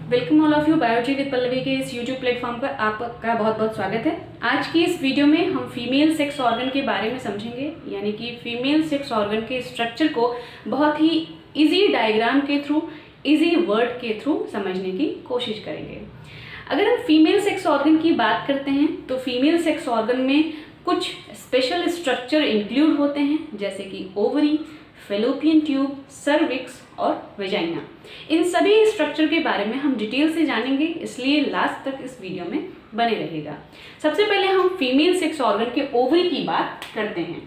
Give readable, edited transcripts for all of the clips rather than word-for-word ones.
Welcome all of you biology with Pallavi के इस YouTube platform पर आपका बहुत बहुत स्वागत है। आज की इस वीडियो में हम फीमेल सेक्स ऑर्गन के बारे में समझेंगे, यानी कि फीमेल सेक्स ऑर्गन के स्ट्रक्चर को बहुत ही इजी डायग्राम के थ्रू, इजी वर्ड के थ्रू समझने की कोशिश करेंगे। अगर हम फीमेल सेक्स ऑर्गन की बात करते हैं तो फीमेल सेक्स ऑर्गन में कुछ स्पेशल स्ट्रक्चर इंक्लूड होते हैं, जैसे कि ओवरी, फेलोपियन ट्यूब, सर्विक्स और वेजाइना। इन सभी स्ट्रक्चर के बारे में हम डिटेल से जानेंगे, इसलिए लास्ट तक इस वीडियो में बने रहेगा। सबसे पहले हम फीमेल सेक्स ऑर्गन के ओवरी की बात करते हैं।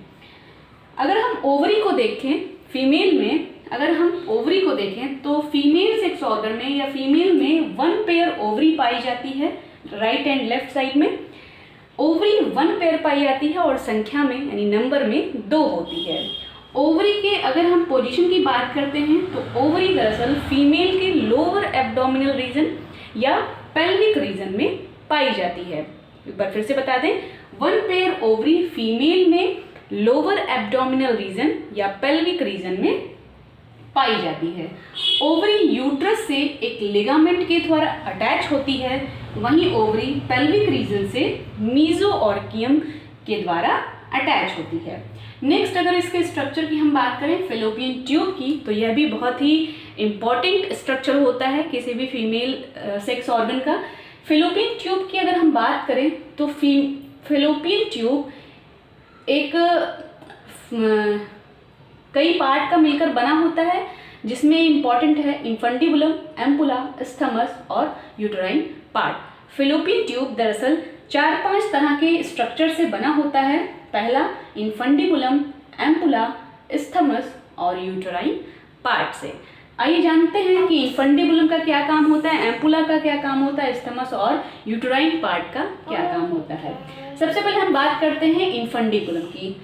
अगर हम ओवरी को देखें, फीमेल में अगर हम ओवरी को देखें तो फीमेल सेक्स ऑर्गन में या फीमेल में 1 पेयर ओवरी पाई जाती है, राइट एंड लेफ्ट साइड में ओवरी 1 पेयर पाई जाती है और संख्या में यानी नंबर में 2 होती है। ओवरी के अगर हम पोजीशन की बात करते हैं तो ओवरी दरअसल फीमेल के लोअर एब्डोमिनल रीजन या पेल्विक रीजन में पाई जाती है। एक बार फिर से बता दें, 1 पेयर ओवरी फीमेल में लोअर एब्डोमिनल रीजन या पेल्विक रीजन में पाई जाती है। ओवरी यूट्रस से एक लिगामेंट के द्वारा अटैच होती है, वहीं ओवरी पेल्विक रीजन से मीजोऑर्कियम के द्वारा अटैच होती है। नेक्स्ट अगर इसके स्ट्रक्चर की हम बात करें फेलोपियन ट्यूब की, तो यह भी बहुत ही इम्पॉर्टेंट स्ट्रक्चर होता है किसी भी फीमेल सेक्स ऑर्गन का। फेलोपियन ट्यूब की अगर हम बात करें तो फेलोपियन ट्यूब एक कई पार्ट का मिलकर बना होता है, जिसमें इम्पॉर्टेंट है इन्फंडिबुलम, एम्पुला, स्थमस और यूटेराइन पार्ट। फेलोपियन ट्यूब दरअसल 4-5 तरह के स्ट्रक्चर से बना होता है। पहला इन्फंडिबुलम, एम्पुला, स्थमस और यूटेराइन पार्ट से। आइए जानते हैं कि इन्फंडिबुलम का क्या काम होता है, एम्पुला का क्या काम होता है, स्थमस और यूटेराइन पार्ट का क्या काम होता है। सबसे पहले हम बात करते हैं इन्फंडिबुलम की।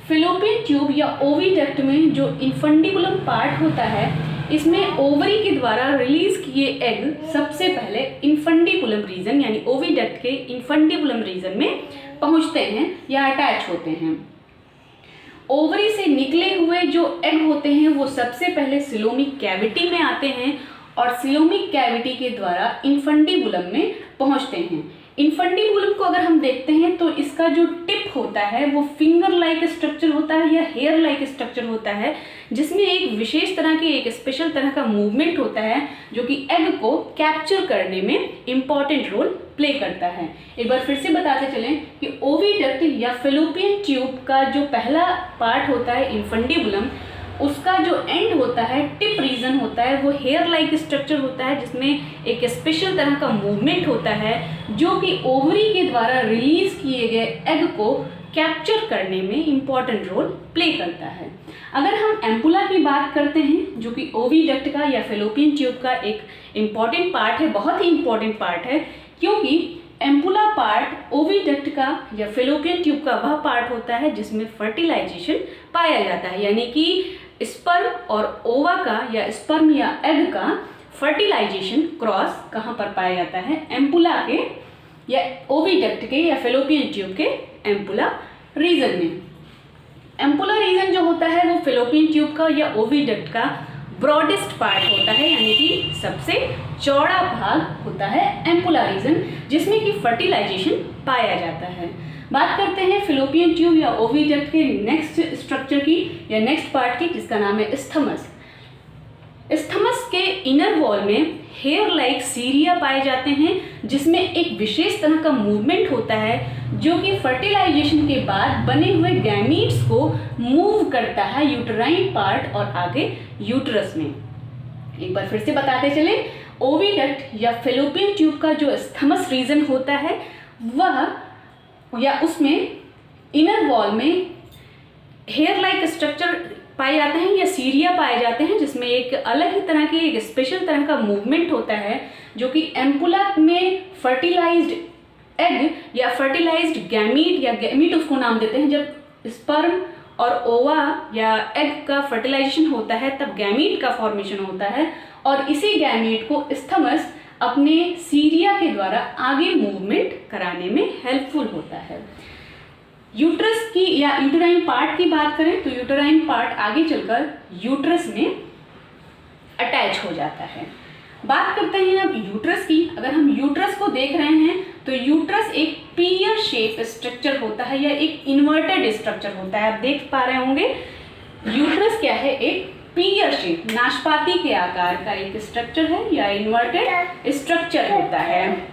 फेलोपियन ट्यूब या ओविडक्ट में जो इन्फंडिबुलम पार्ट होता है, इसमें ओवरी के द्वारा रिलीज किए एग सबसे पहले इन्फंडिबुलम रीजन यानी ओविडक्ट के इन्फंडिबुलम रीजन में पहुंचते हैं या अटैच होते हैं। ओवरी से निकले हुए जो एग होते हैं वो सबसे पहले सिलोमिक कैविटी में आते हैं और सिलोमिक कैविटी के द्वारा इन्फंडिबुलम में पहुंचते हैं। इन्फंडिबुलम को अगर हम देखते हैं तो इसका जो टिप होता है वो फिंगर लाइक स्ट्रक्चर होता है या हेयर लाइक स्ट्रक्चर होता है, जिसमें एक विशेष तरह की एक स्पेशल तरह का मूवमेंट होता है जो कि एग को कैप्चर करने में इंपॉर्टेंट रोल प्ले करता है। एक बार फिर से बताते चलें कि ओविडक्ट या फेलोपियन ट्यूब का जो पहला पार्ट होता है इन्फंडिबुलम, उसका जो एंड होता है, टिप रीजन होता है, वो हेयर लाइक स्ट्रक्चर होता है, जिसमें एक स्पेशल तरह का मूवमेंट होता है जो कि ओवरी के द्वारा रिलीज किए गए एग को कैप्चर करने में इंपॉर्टेंट रोल प्ले करता है। अगर हम एम्पुला की बात करते हैं, जो कि ओविडक्ट का या फेलोपियन ट्यूब का एक इम्पॉर्टेंट पार्ट है, बहुत ही इंपॉर्टेंट पार्ट है, क्योंकि एम्पुला पार्ट ओविडक्ट का या फेलोपियन ट्यूब का वह पार्ट होता है जिसमें फर्टिलाइजेशन पाया जाता है, यानी कि स्पर्म और ओवा का या स्पर्म या एग का फर्टिलाइजेशन क्रॉस कहाँ पर पाया जाता है, एम्पुला के या ओविडक्ट के या फेलोपियन ट्यूब के एम्पुला रीजन में। एम्पुला रीजन जो होता है वो फेलोपियन ट्यूब का या ओविडक्ट का ब्रॉडेस्ट पार्ट होता है, यानी कि सबसे चौड़ा भाग होता है एम्पुला रीजन, जिसमें कि फर्टिलाइजेशन पाया जाता है। बात करते हैं फेलोपियन ट्यूब या ओविडक्ट के नेक्स्ट स्ट्रक्चर की या नेक्स्ट पार्ट की, जिसका नाम है स्थमस। स्थमस के इनर वॉल में हेयर लाइक सीरिया पाए जाते हैं, जिसमें एक विशेष तरह का मूवमेंट होता है जो कि फर्टिलाइजेशन के बाद बने हुए गैमीट्स को मूव करता है यूटेराइन पार्ट और आगे यूटरस में। एक बार फिर से बताते चले, ओविडक्ट या फेलोपियन ट्यूब का जो स्थमस रीजन होता है वह या उसमें इनर वॉल में हेयर लाइक स्ट्रक्चर पाए जाते हैं या सीरिया पाए जाते हैं, जिसमें एक अलग ही तरह की एक स्पेशल तरह का मूवमेंट होता है जो कि एम्पुला में फर्टिलाइज्ड एग या फर्टिलाइज्ड गैमीट या गैमीट उसको नाम देते हैं। जब स्पर्म और ओवा या एग का फर्टिलाइजेशन होता है तब गैमीट का फॉर्मेशन होता है और इसी गैमीट को स्थमस अपने सीरिया के द्वारा आगे मूवमेंट कराने में हेल्पफुल होता है। यूट्रस की या यूटेराइन पार्ट की बात करें तो यूटेराइन पार्ट आगे चलकर यूट्रस में अटैच हो जाता है। बात करते हैं अब यूट्रस की। अगर हम यूट्रस को देख रहे हैं तो यूट्रस एक पीयर शेप स्ट्रक्चर होता है या एक इन्वर्टेड स्ट्रक्चर होता है। आप देख पा रहे होंगे यूट्रस क्या है, एक पीयर शेप नाशपाती के आकार का एक स्ट्रक्चर है या इन्वर्टेड स्ट्रक्चर होता है।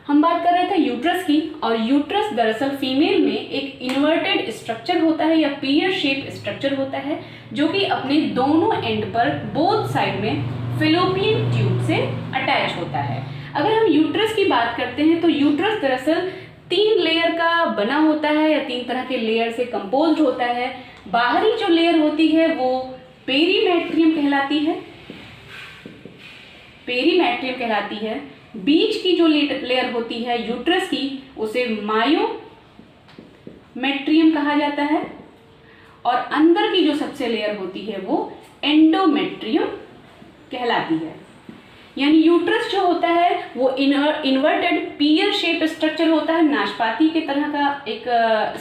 हम बात कर रहे थे यूट्रस की, और यूट्रस दरअसल फीमेल में एक इन्वर्टेड स्ट्रक्चर होता है या पीयर शेप स्ट्रक्चर होता है जो कि अपने दोनों एंड पर बोथ साइड में फैलोपियन ट्यूब से अटैच होता है। अगर हम यूट्रस की बात करते हैं तो यूट्रस दरअसल 3 लेयर का बना होता है या 3 तरह के लेयर से कंपोज्ड होता है। बाहरी जो लेयर होती है वो पेरीमेट्रियम कहलाती है, पेरीमेट्रियम कहलाती है। बीच की जो लेयर होती है यूट्रस की उसे मायोमेट्रियम कहा जाता है, और अंदर की जो सबसे लेयर होती है वो एंडोमेट्रियम कहलाती है। यानी यूट्रस जो होता है वो इन्वर्टेड पीयर शेप स्ट्रक्चर होता है, नाशपाती के तरह का एक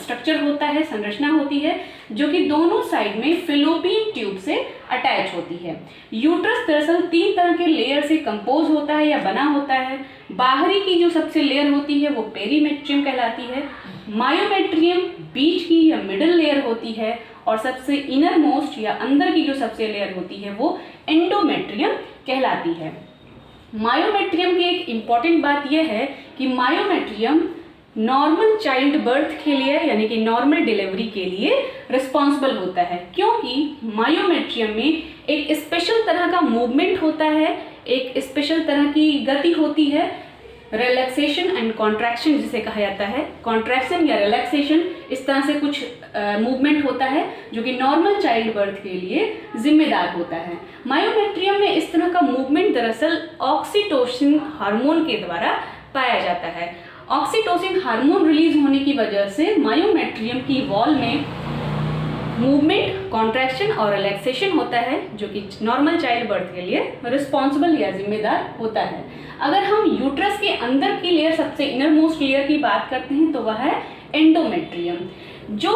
स्ट्रक्चर होता है, संरचना होती है जो कि दोनों साइड में फैलोपियन ट्यूब से अटैच होती है। यूट्रस दरअसल 3 तरह के लेयर से कंपोज होता है या बना होता है। बाहरी की जो सबसे लेयर होती है वो पेरीमेट्रियम कहलाती है, मायोमेट्रियम बीच की या मिडल लेयर होती है, और सबसे इनर मोस्ट या अंदर की जो सबसे लेयर होती है वो एंडोमेट्रियम कहलाती है। मायोमेट्रियम की एक इम्पॉर्टेंट बात यह है कि मायोमेट्रियम नॉर्मल चाइल्ड बर्थ के लिए यानी कि नॉर्मल डिलीवरी के लिए रिस्पॉन्सिबल होता है, क्योंकि मायोमेट्रियम में एक स्पेशल तरह का मूवमेंट होता है, एक स्पेशल तरह की गति होती है, रिलैक्सेशन एंड कॉन्ट्रैक्शन जिसे कहा जाता है। कॉन्ट्रैक्शन या रिलैक्सेशन इस तरह से कुछ मूवमेंट होता है जो कि नॉर्मल चाइल्ड बर्थ के लिए जिम्मेदार होता है। मायोमेट्रियम में इस तरह का मूवमेंट दरअसल ऑक्सीटोसिन हार्मोन के द्वारा पाया जाता है। ऑक्सीटोसिन हार्मोन रिलीज होने की वजह से मायोमेट्रियम की वॉल में मूवमेंट, कॉन्ट्रैक्शन और रिलैक्सेशन होता है जो कि नॉर्मल चाइल्ड बर्थ के लिए रिस्पॉन्सिबल या जिम्मेदार होता है। अगर हम यूट्रस के अंदर की लेयर, सबसे इनर मोस्ट लेयर की बात करते हैं तो वह है एंडोमेट्रियम। जो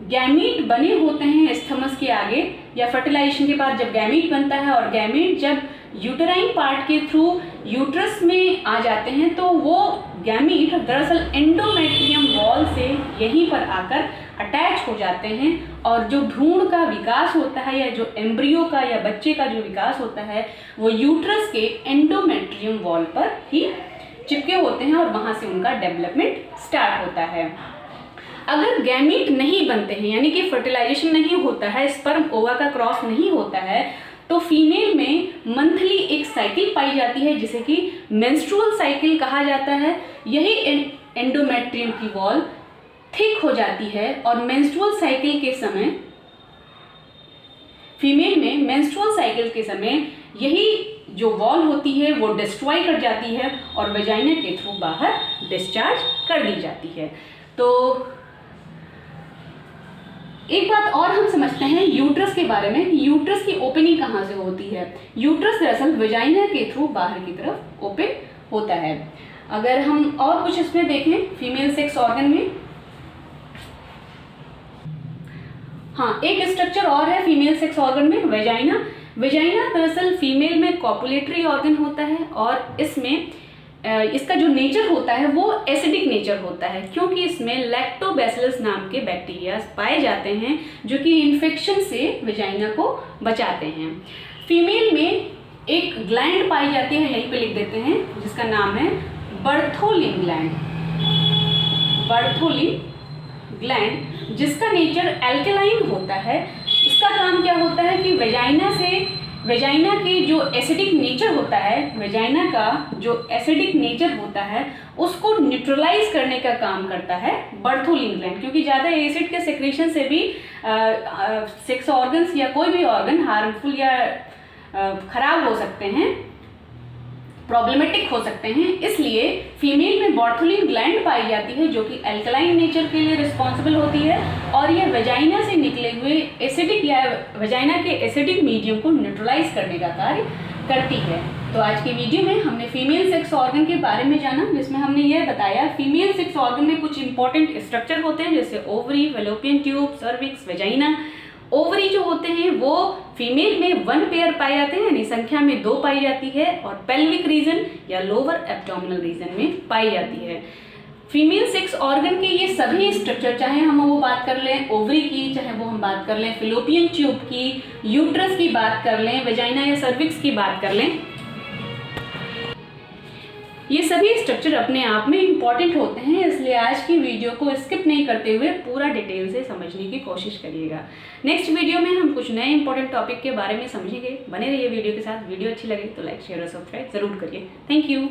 गैमीट बने होते हैं स्थमस के आगे या फर्टिलाइजेशन के बाद जब गैमीट बनता है और गैमीट जब यूटेराइन पार्ट के थ्रू यूट्रस में आ जाते हैं तो वो गैमीट दरअसल एंडोमेट्रियम वॉल से यहीं पर आकर अटैच हो जाते हैं, और जो भ्रूण का विकास होता है या जो एम्ब्रियो का या बच्चे का जो विकास होता है वो यूट्रस के एंडोमेट्रियम वॉल पर ही चिपके होते हैं और वहाँ से उनका डेवलपमेंट स्टार्ट होता है। अगर गैमीट नहीं बनते हैं यानी कि फर्टिलाइजेशन नहीं होता है, स्पर्म ओवा का क्रॉस नहीं होता है, तो फीमेल में मंथली एक साइकिल पाई जाती है जिसे कि मेंस्ट्रुअल साइकिल कहा जाता है। यही एंडोमेट्रियम की वॉल थिक हो जाती है और मेंस्ट्रुअल साइकिल के समय फीमेल में मेंस्ट्रुअल साइकिल के समय यही जो वॉल होती है वो डिस्ट्रॉय कर जाती है और वेजाइना के थ्रू बाहर डिस्चार्ज कर दी जाती है। तो एक बात और हम समझते हैं यूट्रस के बारे में, यूट्रस की ओपनिंग कहाँ से होती है। यूट्रस दरअसल वेजाइना के थ्रू बाहर की तरफ ओपन होता है। अगर हम और कुछ इसमें देखें फीमेल सेक्स ऑर्गन में, हाँ एक स्ट्रक्चर और है फीमेल सेक्स ऑर्गन में, वेजाइना। वेजाइना दरअसल फीमेल में कॉपुलेटरी ऑर्गन होता है और इसमें इसका जो नेचर होता है वो एसिडिक नेचर होता है, क्योंकि इसमें लैक्टोबैसिलस नाम के बैक्टीरिया पाए जाते हैं जो कि इन्फेक्शन से वेजाइना को बचाते हैं। फीमेल में एक ग्लैंड पाई जाती है, यहीं पे लिख देते हैं, जिसका नाम है बर्थोलिन ग्लैंड। बर्थोलिन ग्लैंड जिसका नेचर एल्केलाइन होता है। इसका काम क्या होता है कि वेजाइना के जो एसिडिक नेचर होता है, वेजाइना का जो एसिडिक नेचर होता है उसको न्यूट्रलाइज करने का काम करता है बर्थोलिन ग्लैंड, क्योंकि ज़्यादा एसिड के सेक्रेशन से भी सेक्स ऑर्गन्स या कोई भी ऑर्गन हार्मफुल या खराब हो सकते हैं, प्रॉब्लमेटिक हो सकते हैं। इसलिए फीमेल में बर्थोलिन ग्लैंड पाई जाती है जो कि अल्कलाइन नेचर के लिए रिस्पॉन्सिबल होती है और यह वेजाइना से निकले हुए एसिडिक या वेजाइना के एसिडिक मीडियम को न्यूट्रलाइज करने का कार्य करती है। तो आज की वीडियो में हमने फीमेल सेक्स ऑर्गन के बारे में जाना, जिसमें हमने यह बताया फीमेल सेक्स ऑर्गन में कुछ इंपॉर्टेंट स्ट्रक्चर होते हैं जैसे ovary, fallopian tube, cervix, vagina, ovary जो होते हैं वो फीमेल में 1 पेयर पाए जाते हैं, यानी संख्या में 2 पाई जाती है, और पेल्विक रीजन या लोअर एब्डोमिनल रीजन में पाई जाती है। फीमेल सेक्स ऑर्गन के ये सभी स्ट्रक्चर, चाहे हम वो बात कर लें ओवरी की, चाहे वो हम बात कर लें फिलोपियन ट्यूब की, यूट्रस की बात कर लें, वेजाइना या सर्विक्स की बात कर लें, ये सभी स्ट्रक्चर अपने आप में इम्पॉर्टेंट होते हैं। इसलिए आज की वीडियो को स्किप नहीं करते हुए पूरा डिटेल से समझने की कोशिश करिएगा। नेक्स्ट वीडियो में हम कुछ नए इंपॉर्टेंट टॉपिक के बारे में समझेंगे। बने रहिए वीडियो के साथ। वीडियो अच्छी लगे तो लाइक शेयर और सब्सक्राइब जरूर करिए। Thank you.